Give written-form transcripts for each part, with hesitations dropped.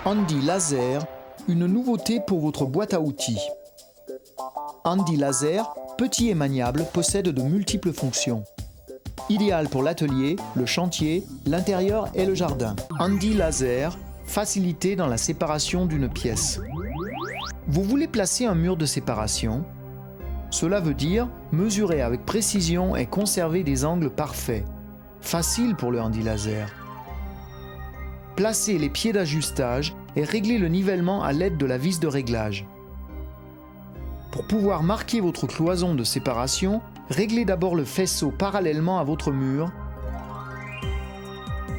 Handy Laser, une nouveauté pour votre boîte à outils. Handy Laser, petit et maniable, possède de multiples fonctions. Idéal pour l'atelier, le chantier, l'intérieur et le jardin. Handy Laser, facilité dans la séparation d'une pièce. Vous voulez placer un mur de séparation? Cela veut dire mesurer avec précision et conserver des angles parfaits. Facile pour le Handy Laser. Placez les pieds d'ajustage et réglez le nivellement à l'aide de la vis de réglage. Pour pouvoir marquer votre cloison de séparation, réglez d'abord le faisceau parallèlement à votre mur.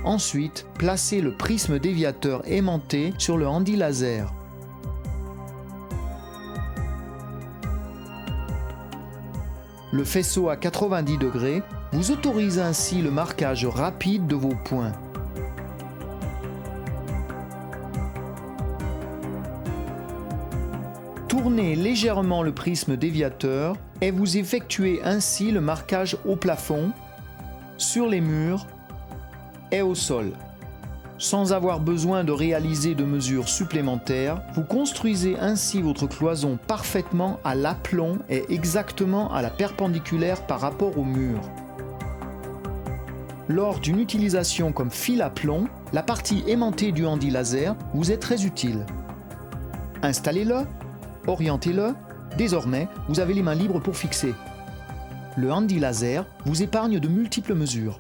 Ensuite, placez le prisme déviateur aimanté sur le Handy Laser. Le faisceau à 90 degrés vous autorise ainsi le marquage rapide de vos points. Tournez légèrement le prisme déviateur et vous effectuez ainsi le marquage au plafond, sur les murs et au sol. Sans avoir besoin de réaliser de mesures supplémentaires, vous construisez ainsi votre cloison parfaitement à l'aplomb et exactement à la perpendiculaire par rapport au mur. Lors d'une utilisation comme fil à plomb, la partie aimantée du Handy Laser vous est très utile. Installez-le, orientez-le, désormais vous avez les mains libres pour fixer. Le Handy Laser vous épargne de multiples mesures.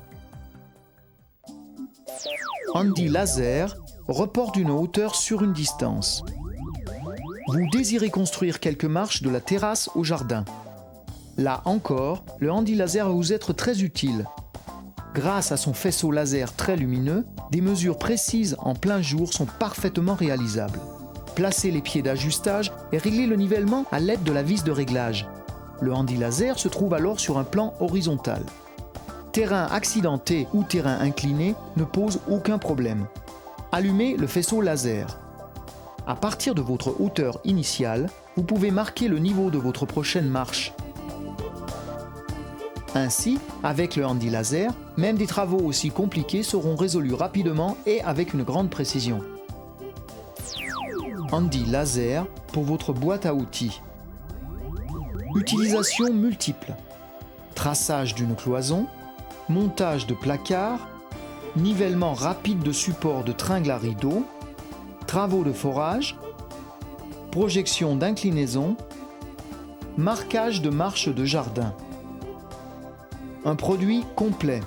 Handy Laser reporte d'une hauteur sur une distance. Vous désirez construire quelques marches de la terrasse au jardin. Là encore, le Handy Laser va vous être très utile. Grâce à son faisceau laser très lumineux, des mesures précises en plein jour sont parfaitement réalisables. Placez les pieds d'ajustage et réglez le nivellement à l'aide de la vis de réglage. Le Handy Laser se trouve alors sur un plan horizontal. Terrain accidenté ou terrain incliné ne pose aucun problème. Allumez le faisceau laser. À partir de votre hauteur initiale, vous pouvez marquer le niveau de votre prochaine marche. Ainsi, avec le Handy Laser, même des travaux aussi compliqués seront résolus rapidement et avec une grande précision. Handy Laser pour votre boîte à outils. Utilisation multiple. Traçage d'une cloison, montage de placards, nivellement rapide de support de tringles à rideaux, travaux de forage, projection d'inclinaison, marquage de marches de jardin. Un produit complet.